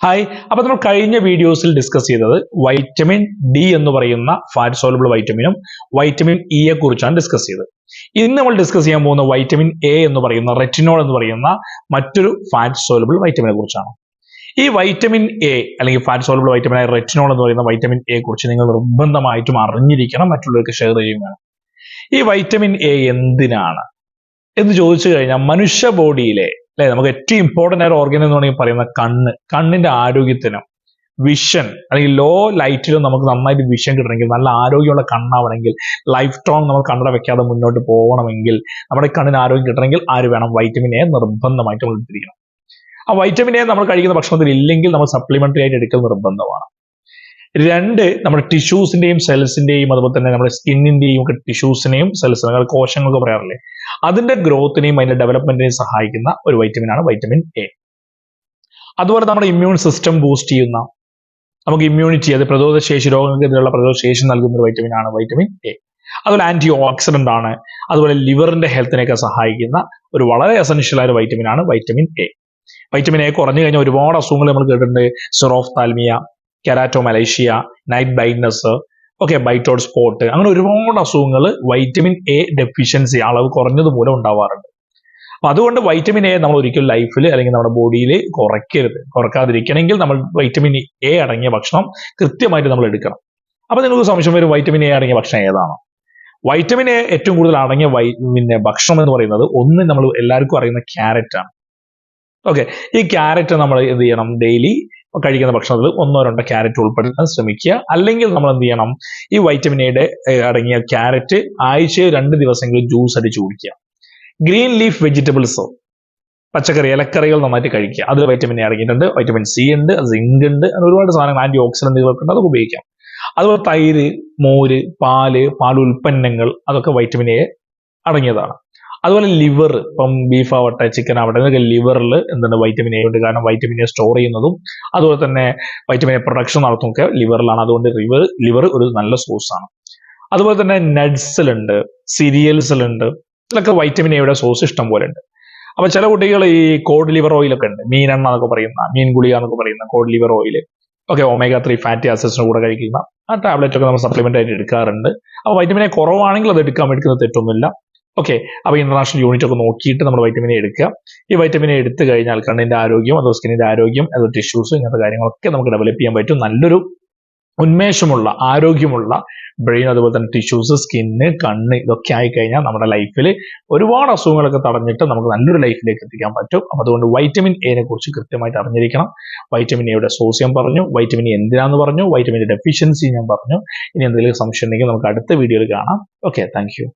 Hi. അപ്പോൾ നമ്മൾ കഴിഞ്ഞ വീഡിയോസിൽ ഡിസ്കസ് ചെയ്തത് വൈറ്റമിൻ ഡി എന്ന് പറയുന്ന ഫാറ്റ് സോലബിൾ വൈറ്റമിനും വൈറ്റമിൻ ഇയെ കുറിച്ചാണ് ഡിസ്കസ് ചെയ്തത്. ഇന്ന് നമ്മൾ ഡിസ്കസ് ചെയ്യാൻ പോകുന്ന വൈറ്റമിൻ എ എന്ന് പറയുന്ന റെറ്റിനോൾ എന്ന് പറയുന്ന മറ്റൊരു ഫാറ്റ് സോലബിൾ വൈറ്റമിനെ കുറിച്ചാണ്. ഈ വൈറ്റമിൻ എ അല്ലെങ്കിൽ ഫാറ്റ് സോലബിൾ വൈറ്റമിനായ റെറ്റിനോൾ എന്ന് പറയുന്ന വൈറ്റമിൻ എ കുറിച്ച് നിങ്ങൾ നിർബന്ധമായിട്ടും അറിഞ്ഞിരിക്കണം, മറ്റുള്ളവർക്ക് ഷെയർ ചെയ്യുകയും വേണം. ഈ വൈറ്റമിൻ എ എന്തിനാണ് എന്ന് ചോദിച്ചു കഴിഞ്ഞാൽ മനുഷ്യ ബോഡിയിലെ നമുക്ക് ഏറ്റവും ഇമ്പോർട്ടൻ്റ് ആയ ഓർഗൻ എന്ന് വേണമെങ്കിൽ പറയുന്ന കണ്ണിന്റെ ആരോഗ്യത്തിനും വിഷൻ അല്ലെങ്കിൽ ലോ ലൈറ്റിലും നമുക്ക് നന്നായിട്ട് വിഷൻ കിട്ടണമെങ്കിൽ, നല്ല ആരോഗ്യമുള്ള കണ്ണാവണമെങ്കിൽ, ലൈഫ് ടോങ് നമ്മൾ കണ്ണട വെക്കാതെ മുന്നോട്ട് പോകണമെങ്കിൽ, നമ്മുടെ കണ്ണിന് ആരോഗ്യം കിട്ടണമെങ്കിൽ ആര് വേണം? വൈറ്റമിൻ എ നിർബന്ധമായിട്ട് നമ്മൾ എടുത്തിരിക്കണം. ആ വൈറ്റമിൻ എ നമ്മൾ കഴിക്കുന്ന ഭക്ഷണത്തിൽ ഇല്ലെങ്കിൽ നമ്മൾ സപ്ലിമെന്ററി ആയിട്ട് എടുക്കൽ നിർബന്ധമാണ്. രണ്ട്, നമ്മുടെ ടിഷ്യൂസിന്റെയും സെൽസിന്റെയും അതുപോലെ തന്നെ നമ്മുടെ സ്കിന്നിന്റെയും ഒക്കെ ടിഷ്യൂസിനെയും സെൽസിനെയും കോശങ്ങളൊക്കെ പറയാറില്ലേ, അതിന്റെ ഗ്രോത്തിനെയും അതിന്റെ ഡെവലപ്മെന്റിനെയും സഹായിക്കുന്ന ഒരു വൈറ്റമിനാണ് വൈറ്റമിൻ എ. അതുപോലെ നമ്മുടെ ഇമ്മ്യൂൺ സിസ്റ്റം ബൂസ്റ്റ് ചെയ്യുന്ന, നമുക്ക് ഇമ്മ്യൂണിറ്റി, അത് പ്രതിരോധ ശേഷി, രോഗങ്ങൾക്കെതിരെയുള്ള പ്രതിരോധ ശേഷി നൽകുന്ന ഒരു വൈറ്റമിനാണ് വൈറ്റമിൻ എ. അതുപോലെ ആന്റി ഓക്സിഡന്റ് ആണ്. അതുപോലെ ലിവറിന്റെ ഹെൽത്തിനെയൊക്കെ സഹായിക്കുന്ന ഒരു വളരെ എസൻഷ്യൽ ആയ ഒരു വൈറ്റമിനാണ് വൈറ്റമിൻ എ. വൈറ്റമിൻ എ കുറഞ്ഞു കഴിഞ്ഞാൽ ഒരുപാട് അസുഖങ്ങൾ നമ്മൾ കേട്ടിട്ടുണ്ട്. സിറോഫ്താൽമിയ, കെരാറ്റോമലേഷ്യ, നൈറ്റ് ബ്ലൈൻഡ്നെസ്, ബൈറ്റോഡ് സ്പോട്ട്, അങ്ങനെ ഒരുപാട് അസുഖങ്ങൾ വൈറ്റമിൻ എ ഡെഫിഷ്യൻസി, അളവ് കുറഞ്ഞത് മൂലം ഉണ്ടാവാറുണ്ട്. അപ്പൊ അതുകൊണ്ട് വൈറ്റമിൻ എ നമ്മൾ ഒരിക്കലും ലൈഫിൽ അല്ലെങ്കിൽ നമ്മുടെ ബോഡിയിൽ കുറയ്ക്കരുത്. കുറക്കാതിരിക്കണമെങ്കിൽ നമ്മൾ വൈറ്റമിൻ എ അടങ്ങിയ ഭക്ഷണം കൃത്യമായിട്ട് നമ്മൾ എടുക്കണം. അപ്പൊ നിങ്ങൾക്ക് സംശയം വരും, വൈറ്റമിൻ എ അടങ്ങിയ ഭക്ഷണം ഏതാണ്? വൈറ്റമിൻ എ ഏറ്റവും കൂടുതൽ അടങ്ങിയ ഭക്ഷണം എന്ന് പറയുന്നത് ഒന്ന് നമ്മൾ എല്ലാവർക്കും അറിയുന്ന ക്യാരറ്റ് ആണ്. ഈ ക്യാരറ്റ് നമ്മൾ എന്ത് ചെയ്യണം? ഡെയിലി കഴിക്കുന്ന ഭക്ഷണത്തിൽ 1-2 ക്യാരറ്റ് ഉൾപ്പെടുത്താൻ ശ്രമിക്കുക. അല്ലെങ്കിൽ നമ്മൾ എന്ത് ചെയ്യണം? ഈ വൈറ്റമിൻ എയുടെ അടങ്ങിയ ക്യാരറ്റ് ആഴ്ചയിൽ 2 ദിവസമെങ്കിലും ജ്യൂസ് അടിച്ച് കുടിക്കുക. ഗ്രീൻ ലീഫ് വെജിറ്റബിൾസ്, പച്ചക്കറി, ഇലക്കറികൾ നന്നായിട്ട് കഴിക്കുക. അതിൽ വൈറ്റമിൻ എ അടങ്ങിയിട്ടുണ്ട്. വൈറ്റമിൻ സി ഉണ്ട്, സിങ്ക് ഉണ്ട്, അങ്ങനെ ഒരുപാട് സാധനങ്ങൾ, ആന്റി ഓക്സിഡന്റുകളൊക്കെ ഉണ്ട്, അതൊക്കെ ഉപയോഗിക്കാം. അതുപോലെ തൈര്, മോര്, പാൽ ഉൽപ്പന്നങ്ങൾ, അതൊക്കെ വൈറ്റമിൻ എ അടങ്ങിയതാണ്. അതുപോലെ ലിവർ, ഇപ്പം ബീഫ് ആവട്ടെ, ചിക്കൻ ആവട്ടെ, ഇതൊക്കെ ലിവറിൽ എന്തുണ്ട്? വൈറ്റമിൻ എ ഉണ്ട്. കാരണം വൈറ്റമിൻ എ സ്റ്റോർ ചെയ്യുന്നതും അതുപോലെ തന്നെ വൈറ്റമിൻ എ പ്രൊഡക്ഷൻ നടത്തുന്നതൊക്കെ ലിവറിലാണ്. അതുകൊണ്ട് ലിവർ ഒരു നല്ല സോഴ്സ് ആണ്. അതുപോലെ തന്നെ നട്ട്സിലുണ്ട്, സീരിയൽസിലുണ്ട്, ഇതിലൊക്കെ വൈറ്റമിൻ എയുടെ സോഴ്സ് ഇഷ്ടം പോലെ ഉണ്ട്. അപ്പൊ ചില കുട്ടികൾ ഈ കോഡ് ലിവർ ഓയിലൊക്കെ ഉണ്ട്, മീനെണ്ണ എന്നൊക്കെ പറയുന്ന, മീൻ ഗുളിക എന്നൊക്കെ പറയുന്ന cod liver oil, omega-3 fatty ആസിഡ്സിന് കൂടെ കഴിക്കുന്ന ആ ടാബ്ലറ്റ് ഒക്കെ നമ്മൾ സപ്ലിമെന്റ് ആയിട്ട് എടുക്കാറുണ്ട്. അപ്പൊ വൈറ്റമിൻ എ കുറവാണെങ്കിൽ അത് എടുക്കുന്നത് തെറ്റൊന്നുമില്ല. അപ്പൊ ഇന്റർനാഷണൽ യൂണിറ്റ് ഒക്കെ നോക്കിയിട്ട് നമ്മൾ വൈറ്റമിൻ എ എടുക്കുക. ഈ വൈറ്റമിൻ എ എടുത്തു കഴിഞ്ഞാൽ കണ്ണിന്റെ ആരോഗ്യം, അതുപോലെ സ്കിന്നിന്റെ ആരോഗ്യം, അതുപോലെ ടിഷ്യൂസ്, ഇങ്ങനത്തെ കാര്യങ്ങളൊക്കെ നമുക്ക് ഡെവലപ്പ് ചെയ്യാൻ പറ്റും. നല്ലൊരു ഉന്മേഷമുള്ള, ആരോഗ്യമുള്ള ബ്രെയിൻ, അതുപോലെ തന്നെ ടിഷ്യൂസ്, സ്കിന്ന്, കണ്ണ്, ഇതൊക്കെ ആയിക്കഴിഞ്ഞാൽ നമ്മുടെ ലൈഫിൽ ഒരുപാട് അസുഖങ്ങളൊക്കെ തടഞ്ഞിട്ട് നമുക്ക് നല്ലൊരു ലൈഫിലേക്ക് എത്തിക്കാൻ പറ്റും. അപ്പൊ അതുകൊണ്ട് വൈറ്റമിൻ എനെ കുറിച്ച് കൃത്യമായിട്ട് അറിഞ്ഞിരിക്കണം. വൈറ്റമിൻ എയുടെ സോഴ്സ് ഞാൻ പറഞ്ഞു, വൈറ്റമിൻ എ എന്തിനാന്ന് പറഞ്ഞു, വൈറ്റമിൻ ഡെഫിഷ്യൻസി ഞാൻ പറഞ്ഞു. ഇനി എന്തെങ്കിലും സംശയം ഉണ്ടെങ്കിൽ നമുക്ക് അടുത്ത വീഡിയോയിൽ കാണാം. Thank you.